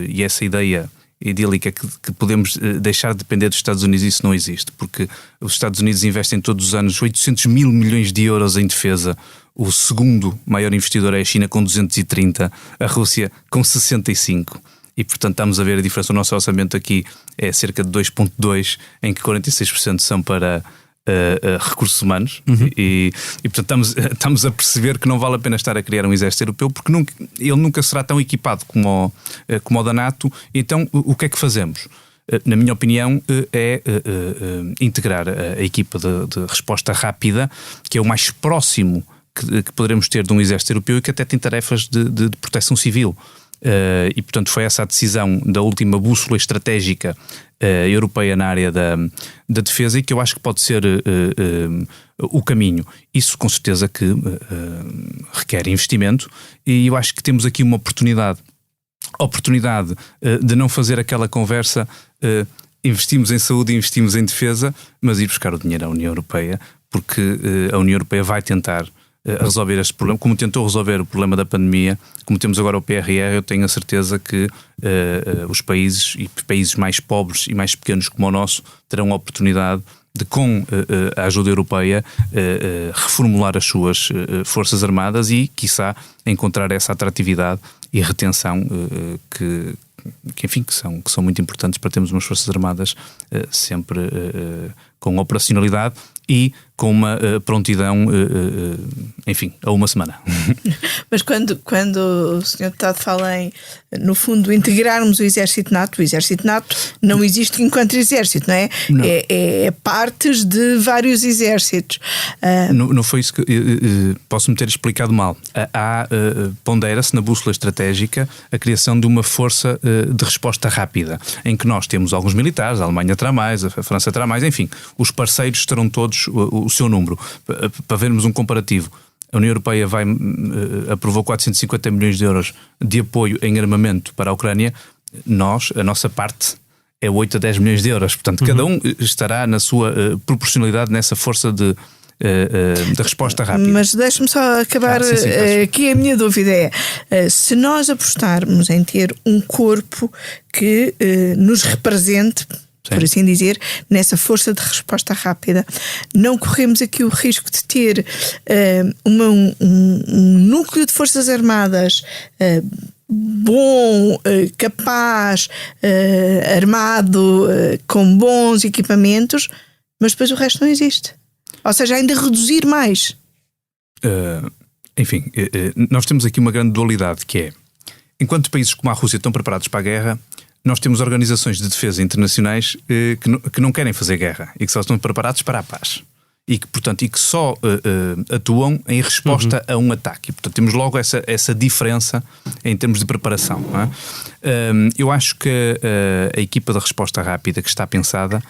e essa ideia idílica que podemos deixar de depender dos Estados Unidos, isso não existe, porque os Estados Unidos investem todos os anos 800 mil milhões de euros em defesa. O segundo maior investidor é a China, com 230, a Rússia com 65. E, portanto, estamos a ver a diferença. O nosso orçamento aqui é cerca de 2,2, em que 46% são para recursos humanos. E portanto, estamos a perceber que não vale a pena estar a criar um exército europeu, porque ele nunca será tão equipado como o da NATO. Então, o que é que fazemos? Na minha opinião, é integrar a equipa de resposta rápida, que é o mais próximo que poderemos ter de um exército europeu e que até tem tarefas de proteção civil. E, portanto, foi essa a decisão da última bússola estratégica europeia na área da defesa, e que eu acho que pode ser o caminho. Isso, com certeza, que requer investimento, e eu acho que temos aqui uma oportunidade de não fazer aquela conversa investimos em saúde e investimos em defesa, mas ir buscar o dinheiro à União Europeia, porque a União Europeia vai tentar resolver este problema, como tentou resolver o problema da pandemia. Como temos agora o PRR, eu tenho a certeza que os países e países mais pobres e mais pequenos como o nosso terão a oportunidade de, com a ajuda europeia, reformular as suas forças armadas e, quiçá, encontrar essa atratividade e retenção que são muito importantes para termos umas forças armadas sempre com operacionalidade e com uma prontidão, enfim, a uma semana. Mas quando o Sr. Deputado fala em, no fundo, integrarmos o Exército NATO não existe enquanto exército, não é? Não. É partes de vários exércitos. Não foi isso que posso-me ter explicado mal. Pondera-se na bússola estratégica a criação de uma força de resposta rápida, em que nós temos alguns militares, a Alemanha terá mais, a França terá mais, enfim, os parceiros terão todos o seu número. Para vermos um comparativo, a União Europeia aprovou 450 milhões de euros de apoio em armamento para a Ucrânia. A nossa parte é 8 a 10 milhões de euros. Portanto, cada um estará na sua proporcionalidade nessa força de resposta rápida. Mas deixe-me só acabar aqui. A minha dúvida é, se nós apostarmos em ter um corpo que nos represente, por assim dizer, nessa força de resposta rápida, não corremos aqui o risco de ter um núcleo de forças armadas bom, capaz, armado, com bons equipamentos, mas depois o resto não existe? Ou seja, ainda reduzir mais? Enfim, nós temos aqui uma grande dualidade, que é, enquanto países como a Rússia estão preparados para a guerra, nós temos organizações de defesa internacionais que não querem fazer guerra e que só estão preparados para a paz. E que só atuam em resposta a um ataque. E, portanto, temos logo essa diferença em termos de preparação. Não é? Eu acho que a equipa de resposta rápida que está pensada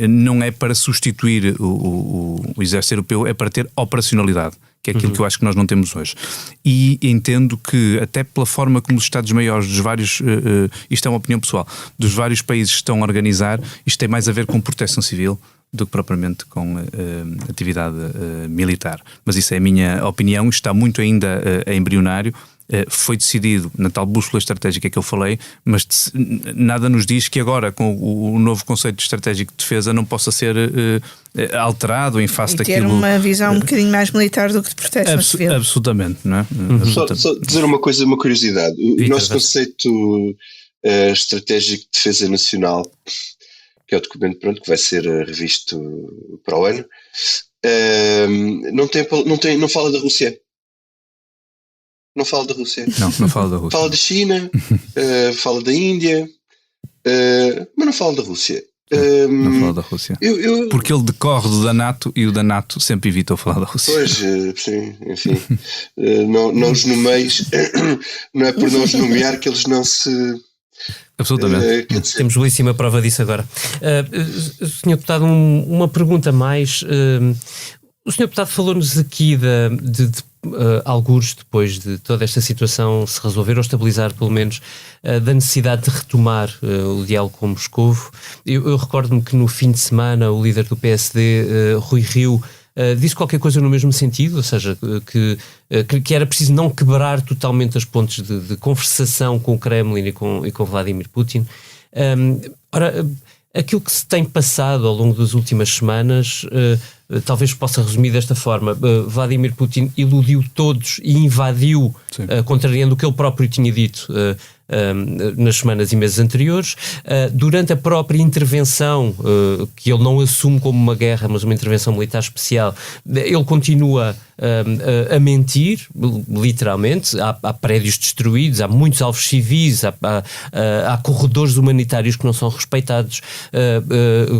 não é para substituir o exército europeu, é para ter operacionalidade, que é aquilo que eu acho que nós não temos hoje. E entendo que, até pela forma como os Estados-Maiores dos vários, isto é uma opinião pessoal, dos vários países estão a organizar, isto tem mais a ver com proteção civil do que propriamente com atividade militar. Mas isso é a minha opinião, está muito ainda embrionário. Foi decidido na tal bússola estratégica que eu falei, mas nada nos diz que agora, com o novo conceito estratégico de defesa, não possa ser alterado em face daquilo. E ter uma visão um bocadinho mais militar do que de proteção civil. Absolutamente, não é? Absolutamente. Só dizer uma coisa, uma curiosidade. O nosso conceito estratégico de defesa nacional, que é o documento que vai ser revisto para o ano, Não fala da Rússia. Não fala da Rússia. Não fala da Rússia. Fala da China, fala da Índia, mas não fala da Rússia. Não fala da Rússia. Porque ele decorre do da NATO e o da NATO sempre evitou falar da Rússia. Pois, sim, enfim. Não os nomeis, não é por não os nomear que eles não se. Absolutamente. Temos belíssima prova disso agora. Sr. Deputado, uma pergunta mais. O Sr. Deputado falou-nos aqui de algures depois de toda esta situação se resolver ou estabilizar, pelo menos, da necessidade de retomar o diálogo com Moscovo. Eu recordo-me que no fim de semana o líder do PSD, Rui Rio, disse qualquer coisa no mesmo sentido, ou seja, que era preciso não quebrar totalmente as pontes de conversação com o Kremlin e com Vladimir Putin. Ora, aquilo que se tem passado ao longo das últimas semanas, talvez possa resumir desta forma: Vladimir Putin iludiu todos e invadiu, contrariando o que ele próprio tinha dito nas semanas e meses anteriores. Durante a própria intervenção, que ele não assume como uma guerra, mas uma intervenção militar especial, ele continua a mentir, literalmente. Há prédios destruídos, há muitos alvos civis, há corredores humanitários que não são respeitados,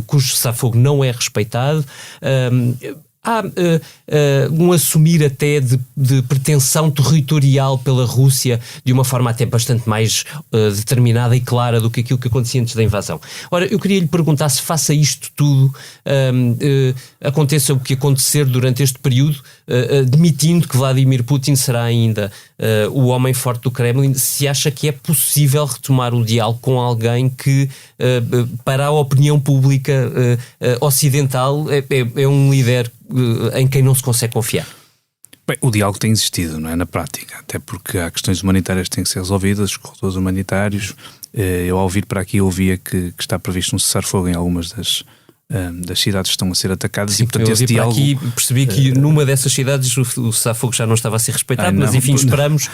cujo cessar-fogo não é respeitado. Há um assumir até de pretensão territorial pela Rússia de uma forma até bastante mais determinada e clara do que aquilo que acontecia antes da invasão. Ora, eu queria lhe perguntar se, faça isto tudo, aconteça o que acontecer durante este período, admitindo que Vladimir Putin será ainda o homem forte do Kremlin, se acha que é possível retomar o diálogo com alguém que, para a opinião pública ocidental, é um líder em quem não se consegue confiar? Bem, o diálogo tem existido, não é? Na prática, até porque há questões humanitárias que têm que ser resolvidas, os corredores humanitários. Eu, ao vir para aqui, ouvia que está previsto um cessar-fogo em algumas das cidades que estão a ser atacadas. Sim, e, portanto, esse diálogo... aqui percebi que numa dessas cidades o cessar-fogo já não estava a ser respeitado, mas enfim, esperamos,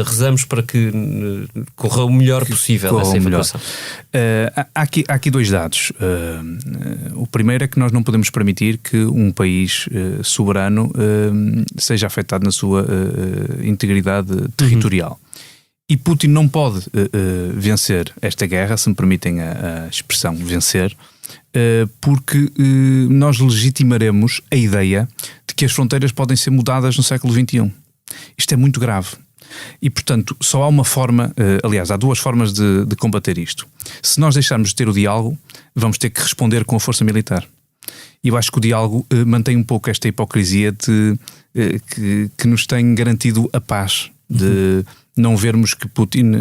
rezamos para que corra o melhor possível essa evacuação. Há aqui dois dados. O primeiro é que nós não podemos permitir que um país soberano seja afetado na sua integridade territorial. E Putin não pode vencer esta guerra, se me permitem a expressão vencer, porque nós legitimaremos a ideia de que as fronteiras podem ser mudadas no século XXI. Isto é muito grave. E, portanto, só há uma forma, aliás, há duas formas de combater isto. Se nós deixarmos de ter o diálogo, vamos ter que responder com a força militar. E eu acho que o diálogo mantém um pouco esta hipocrisia que nos tem garantido a paz, de não vermos que Putin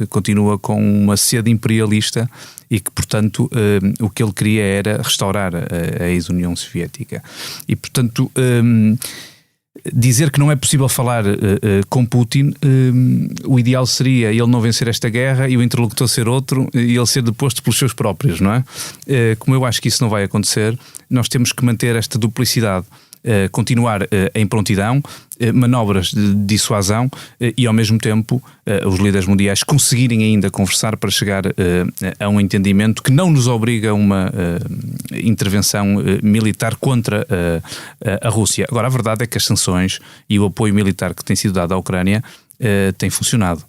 continua com uma sede imperialista e que, portanto, o que ele queria era restaurar a ex-União Soviética. E, portanto, dizer que não é possível falar com Putin, o ideal seria ele não vencer esta guerra e o interlocutor ser outro e ele ser deposto pelos seus próprios, não é? Como eu acho que isso não vai acontecer, nós temos que manter esta duplicidade. Continuar em prontidão, manobras de dissuasão e, ao mesmo tempo, os líderes mundiais conseguirem ainda conversar para chegar a um entendimento que não nos obriga a uma intervenção militar contra a Rússia. Agora, a verdade é que as sanções e o apoio militar que tem sido dado à Ucrânia tem funcionado.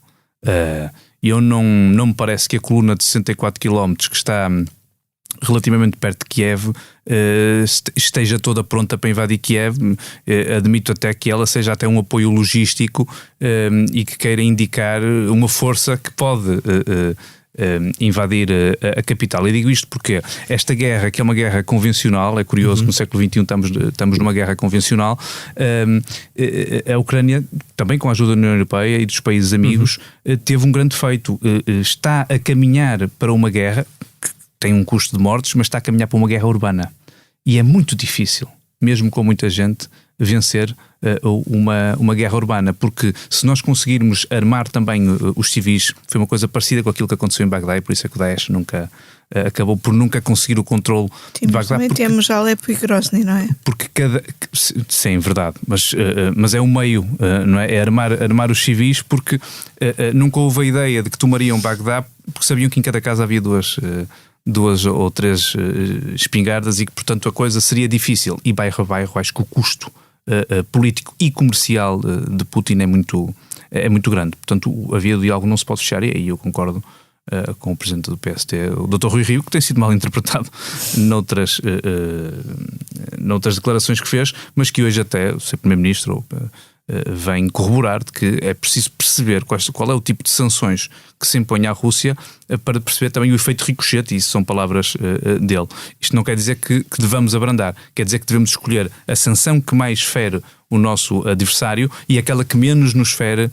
Eu não me parece que a coluna de 64 km que está relativamente perto de Kiev esteja toda pronta para invadir Kiev. Admito até que ela seja até um apoio logístico e que queira indicar uma força que pode invadir a capital. E digo isto porque esta guerra, que é uma guerra convencional, é curioso que no século XXI estamos numa guerra convencional. A Ucrânia, também com a ajuda da União Europeia e dos países amigos, teve um grande feito. Está a caminhar para uma guerra tem um custo de mortes, mas está a caminhar para uma guerra urbana. E é muito difícil, mesmo com muita gente, vencer uma guerra urbana, porque se nós conseguirmos armar também os civis, foi uma coisa parecida com aquilo que aconteceu em Bagdá, e por isso é que o Daesh acabou por nunca conseguir o controle de Bagdá. Também temos Alepo e Grozny, não é? Porque sim, verdade, mas é um meio, não é? É armar os civis, porque nunca houve a ideia de que tomariam Bagdá, porque sabiam que em cada casa havia duas 2 ou 3 espingardas e que, portanto, a coisa seria difícil. E bairro a bairro, acho que o custo político e comercial de Putin é muito grande. Portanto, a via do diálogo não se pode fechar, e aí eu concordo com o presidente do PST, o Dr. Rui Rio, que tem sido mal interpretado noutras declarações que fez, mas que hoje até o Sr. Primeiro-Ministro vem corroborar de que é preciso perceber qual é o tipo de sanções que se impõe à Rússia para perceber também o efeito ricochete, e isso são palavras dele. Isto não quer dizer que devamos abrandar, quer dizer que devemos escolher a sanção que mais fere o nosso adversário e aquela que menos nos fere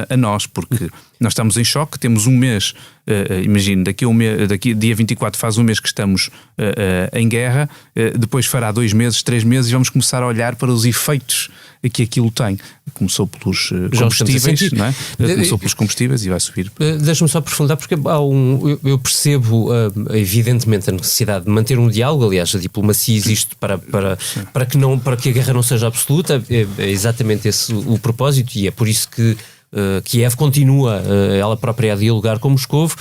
a nós, porque nós estamos em choque, temos um mês, imagino, daqui dia 24 faz um mês que estamos em guerra, depois fará 2 meses, 3 meses e vamos começar a olhar para os efeitos que aquilo tem. Começou pelos combustíveis, não é? Começou pelos combustíveis e vai subir. Deixa-me só aprofundar, porque eu percebo evidentemente a necessidade de manter um diálogo. Aliás, a diplomacia existe para que a guerra não seja absoluta. É exatamente esse o propósito, e é por isso que Kiev continua ela própria a dialogar com Moscovo.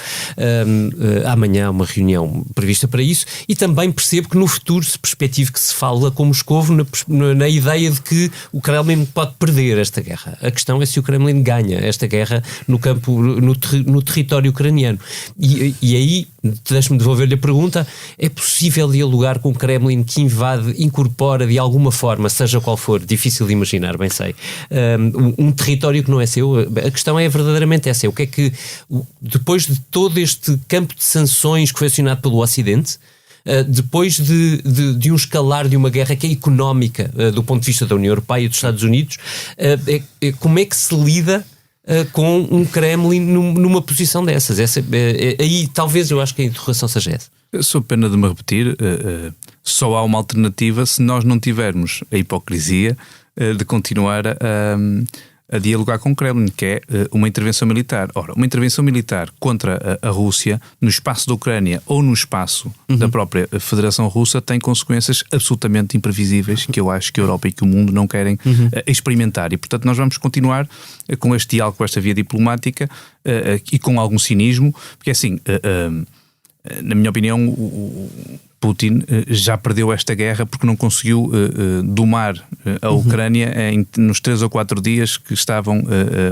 Amanhã há uma reunião prevista para isso, e também percebo que no futuro se perspectiva que se fala com Moscovo na ideia de que o Kremlin pode perder esta guerra. A questão é se o Kremlin ganha esta guerra no campo, no território ucraniano. E aí, deixe-me devolver-lhe a pergunta: é possível dialogar com o Kremlin que invade, incorpora de alguma forma, seja qual for, difícil de imaginar, bem sei, um território que não é seu? A questão é verdadeiramente essa: é o que é que, depois de todo este campo de sanções que foi acionado pelo Ocidente, depois de um escalar de uma guerra que é económica do ponto de vista da União Europeia e dos Estados Unidos, como é que se lida com um Kremlin numa posição dessas? Aí talvez eu acho que a interrogação seja essa. Sou pena de me repetir, só há uma alternativa se nós não tivermos a hipocrisia de continuar a dialogar com o Kremlin, que é uma intervenção militar. Ora, uma intervenção militar contra a Rússia no espaço da Ucrânia ou no espaço da própria Federação Russa tem consequências absolutamente imprevisíveis que eu acho que a Europa e que o mundo não querem experimentar. E, portanto, nós vamos continuar com este diálogo, com esta via diplomática e com algum cinismo, porque assim, na minha opinião, o Putin já perdeu esta guerra porque não conseguiu domar a Ucrânia nos 3 ou 4 dias que estavam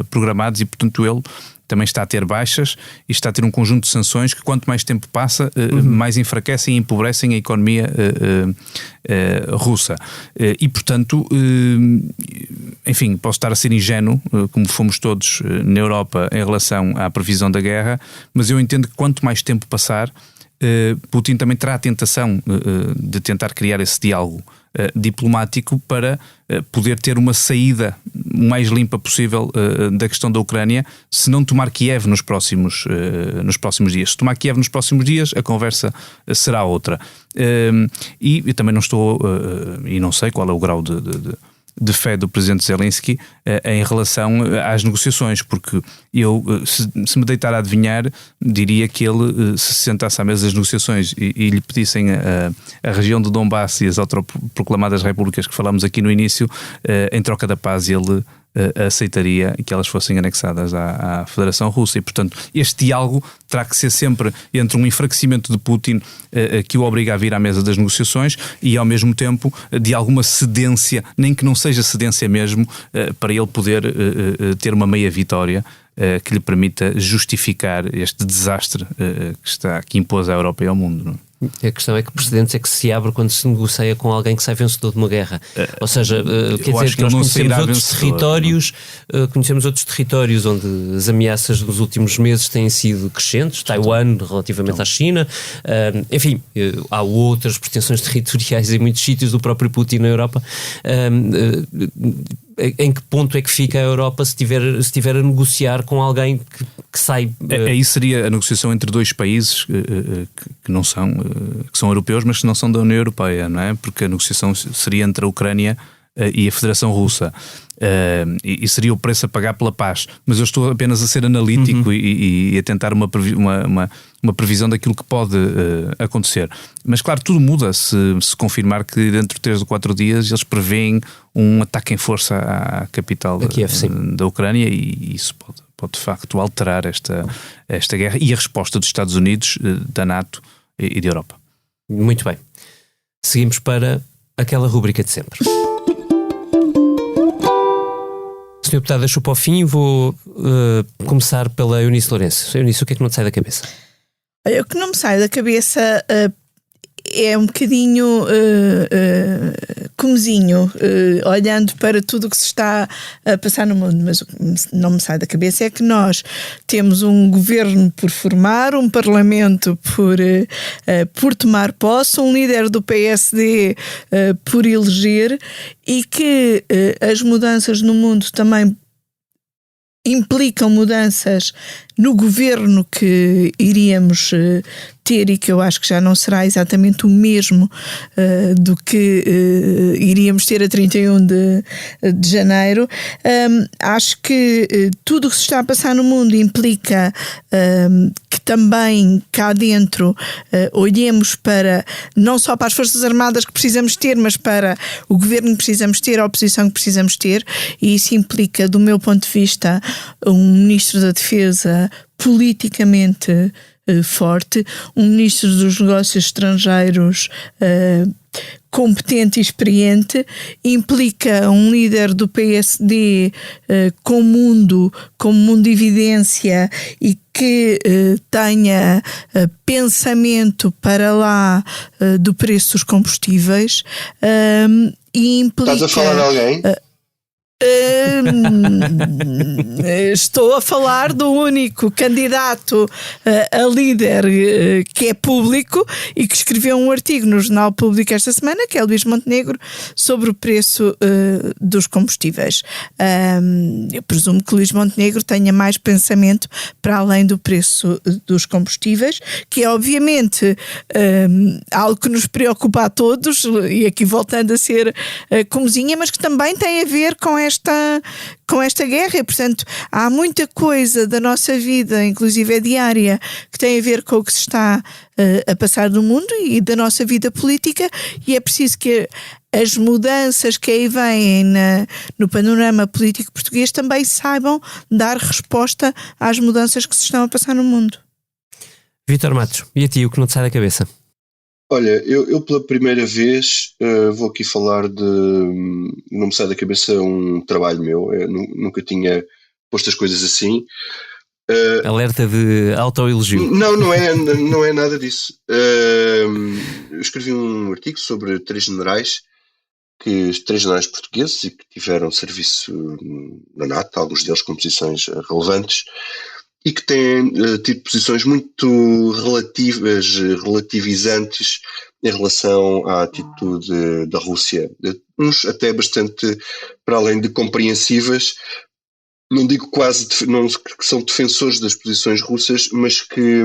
programados, e portanto ele também está a ter baixas e está a ter um conjunto de sanções que, quanto mais tempo passa, mais enfraquecem e empobrecem a economia russa. E portanto, enfim, posso estar a ser ingênuo, como fomos todos na Europa em relação à previsão da guerra, mas eu entendo que quanto mais tempo passar, Putin também terá a tentação de tentar criar esse diálogo diplomático para poder ter uma saída o mais limpa possível da questão da Ucrânia, se não tomar Kiev nos próximos dias. Se tomar Kiev nos próximos dias, a conversa será outra. E eu também não estou, e não sei qual é o grau de fé do presidente Zelensky em relação às negociações, porque eu, se me deitar a adivinhar, diria que ele, se sentasse à mesa das negociações e lhe pedissem a região do Donbass e as autoproclamadas repúblicas que falámos aqui no início, em troca da paz, ele aceitaria que elas fossem anexadas à Federação Russa. E, portanto, este diálogo terá que ser sempre entre um enfraquecimento de Putin que o obriga a vir à mesa das negociações e, ao mesmo tempo, de alguma cedência, nem que não seja cedência mesmo, para ele poder ter uma meia vitória que lhe permita justificar este desastre que impôs à Europa e ao mundo, não é? A questão é que precedentes é que se abre quando se negocia com alguém que sai vencedor de uma guerra. Ou seja, quer dizer que nós conhecemos outros territórios onde as ameaças nos últimos meses têm sido crescentes, Taiwan relativamente à China, enfim, há outras pretensões territoriais em muitos sítios do próprio Putin na Europa. Em que ponto é que fica a Europa se estiver a negociar com alguém que sai... Aí seria a negociação entre 2 países que não são, que são europeus, mas que não são da União Europeia, não é? Porque a negociação seria entre a Ucrânia e a Federação Russa. E seria o preço a pagar pela paz. Mas eu estou apenas a ser analítico e a tentar uma previsão daquilo que pode acontecer. Mas claro, tudo muda se confirmar que dentro de 3 ou 4 dias eles preveem um ataque em força à capital da Ucrânia, e isso pode de facto alterar esta guerra e a resposta dos Estados Unidos, da NATO e da Europa. Muito bem. Seguimos para aquela rúbrica de sempre. Sr. Deputado, deixo para o fim e vou começar pela Eunice Lourenço. Eunice, o que é que não te sai da cabeça? Olha, o que não me sai da cabeça é um bocadinho comezinho, olhando para tudo o que se está a passar no mundo, mas o que não me sai da cabeça é que nós temos um governo por formar, um parlamento por tomar posse, um líder do PSD por eleger, e que as mudanças no mundo também implicam mudanças no governo que iríamos ter, e que eu acho que já não será exatamente o mesmo do que iríamos ter a 31 de janeiro. Acho que tudo o que se está a passar no mundo implica que também cá dentro olhemos para, não só para as Forças Armadas que precisamos ter, mas para o governo que precisamos ter, a oposição que precisamos ter, e isso implica, do meu ponto de vista, um Ministro da Defesa politicamente forte, um Ministro dos Negócios Estrangeiros competente e experiente, implica um líder do PSD com mundo de evidência e que tenha pensamento para lá do preço dos combustíveis, e implica... Estás a falar de alguém? Estou a falar do único candidato a líder que é público e que escreveu um artigo no Jornal Público esta semana, que é Luís Montenegro, sobre o preço dos combustíveis. Eu presumo que Luís Montenegro tenha mais pensamento para além do preço dos combustíveis, que é obviamente algo que nos preocupa a todos, e aqui voltando a ser comozinha, mas que também tem a ver com esta guerra, e portanto há muita coisa da nossa vida, inclusive diária, que tem a ver com o que se está a passar no mundo e da nossa vida política, e é preciso que as mudanças que aí vêm no panorama político português também saibam dar resposta às mudanças que se estão a passar no mundo. Vítor Matos, e a ti, o que não te sai da cabeça? Olha, eu pela primeira vez vou aqui falar de... Não me sai da cabeça um trabalho meu. Eu nunca tinha posto as coisas assim. Alerta de autoelogio. Não é nada disso. Eu escrevi um artigo sobre três generais portugueses e que tiveram serviço na NATO, alguns deles com posições relevantes, e que têm tido posições muito relativizantes em relação à atitude da Rússia. Uns até bastante para além de compreensivas, não digo quase que são defensores das posições russas, mas que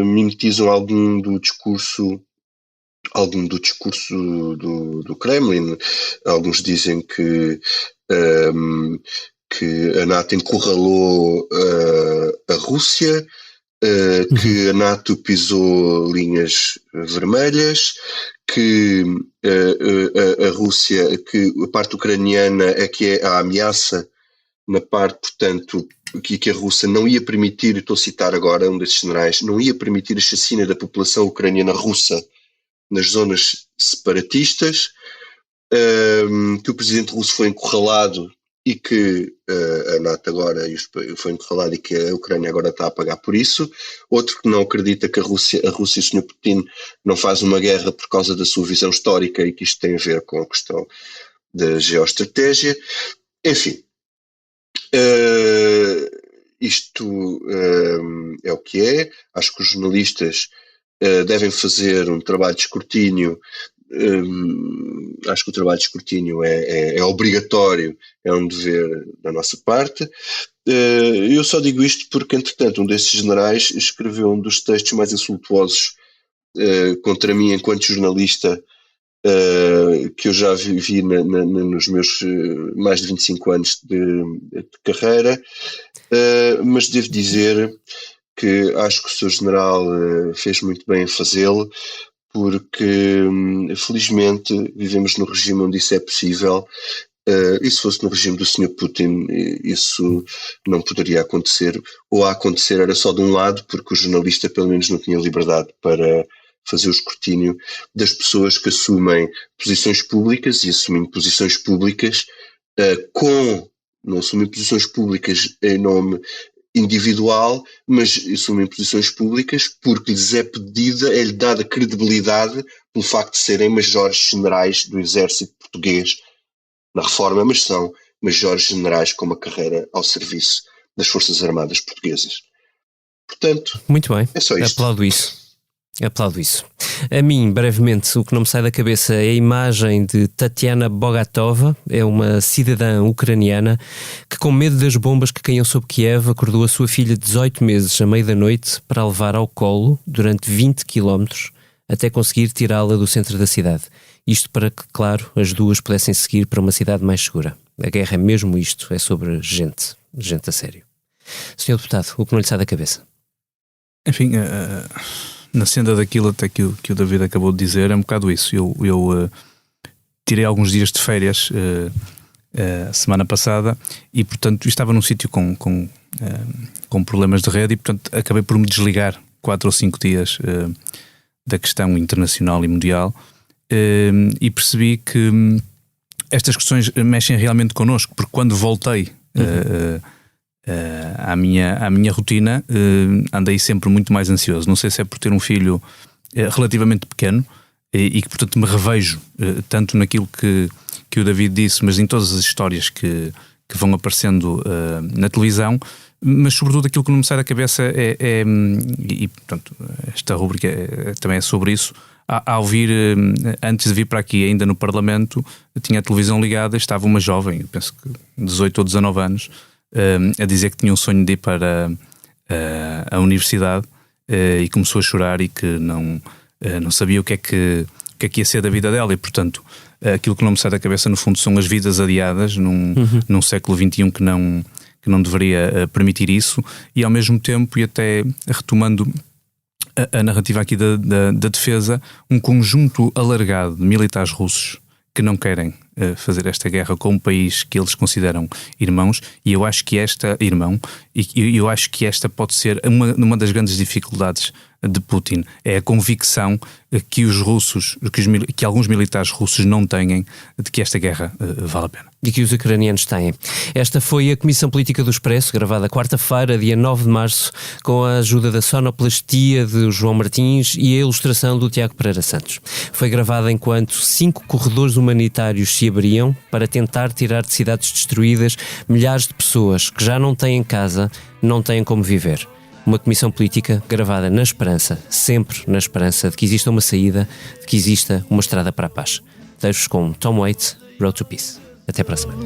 mimetizam algum do discurso do Kremlin. Alguns dizem que a NATO encurralou a Rússia, que a NATO pisou linhas vermelhas, que a Rússia, que a parte ucraniana é que é a ameaça na parte, portanto, que a Rússia não ia permitir, estou a citar agora um desses generais, não ia permitir a chacina da população ucraniana russa nas zonas separatistas, que o presidente russo foi encurralado e que a NATO agora foi encurralada e que a Ucrânia agora está a pagar por isso. Outro que não acredita que a Rússia e o Sr. Putin não faz uma guerra por causa da sua visão histórica e que isto tem a ver com a questão da geoestratégia. Enfim, isto é o que é. Acho que os jornalistas devem fazer um trabalho de escrutínio. Acho que o trabalho de escrutínio é obrigatório, é um dever da nossa parte. Eu só digo isto porque, entretanto, um desses generais escreveu um dos textos mais insultuosos contra mim enquanto jornalista que eu já vi nos meus mais de 25 anos de carreira, mas devo dizer que acho que o Sr. General fez muito bem em fazê-lo, porque felizmente vivemos num regime onde isso é possível E se fosse no regime do Sr. Putin, isso não poderia acontecer, ou a acontecer era só de um lado, porque o jornalista pelo menos não tinha liberdade para fazer o escrutínio das pessoas que assumem posições públicas, e assumindo posições públicas não assumem posições públicas em nome individual, mas assumem posições públicas porque lhes é-lhe dada credibilidade pelo facto de serem majores generais do exército português na reforma, mas são majores generais com uma carreira ao serviço das Forças Armadas Portuguesas. Portanto, muito bem, é só isto. Aplaudo isso. A mim, brevemente, o que não me sai da cabeça é a imagem de Tatiana Bogatova, é uma cidadã ucraniana que, com medo das bombas que caíam sobre Kiev, acordou a sua filha de 18 meses à meia da noite para a levar ao colo durante 20 quilómetros até conseguir tirá-la do centro da cidade. Isto para que, claro, as duas pudessem seguir para uma cidade mais segura. A guerra é mesmo isto, é sobre gente a sério. Senhor Deputado, o que não lhe sai da cabeça? Enfim, na senda daquilo até que o David acabou de dizer, é um bocado isso. Eu tirei alguns dias de férias semana passada e, portanto, estava num sítio com problemas de rede e, portanto, acabei por me desligar 4 ou 5 dias da questão internacional e mundial e percebi que estas questões mexem realmente connosco, porque quando voltei à minha rotina, andei sempre muito mais ansioso. Não sei se é por ter um filho relativamente pequeno e que, portanto, me revejo tanto naquilo que o David disse, mas em todas as histórias que vão aparecendo na televisão, mas sobretudo aquilo que não me sai da cabeça e portanto, esta rubrica também é sobre isso. Ao vir, antes de vir para aqui, ainda no Parlamento, tinha a televisão ligada, estava uma jovem, eu penso que 18 ou 19 anos, a dizer que tinha um sonho de ir para a universidade e começou a chorar e que não sabia o que é que ia ser da vida dela e, portanto, aquilo que não me sai da cabeça no fundo são as vidas adiadas num século XXI que não deveria permitir isso e, ao mesmo tempo, e até retomando a narrativa aqui da defesa, um conjunto alargado de militares russos que não querem fazer esta guerra com um país que eles consideram irmãos, e eu acho que esta pode ser uma das grandes dificuldades de Putin, é a convicção que os russos, que alguns militares russos não têm de que esta guerra vale a pena. E que os ucranianos têm. Esta foi a Comissão Política do Expresso, gravada quarta-feira, dia 9 de março, com a ajuda da sonoplastia de João Martins e a ilustração do Tiago Pereira Santos. Foi gravada enquanto 5 corredores humanitários se abriam para tentar tirar de cidades destruídas milhares de pessoas que já não têm casa, não têm como viver. Uma comissão política gravada na esperança, sempre na esperança de que exista uma saída, de que exista uma estrada para a paz. Deixo-vos com Tom Waits, Road to Peace. Até para a semana.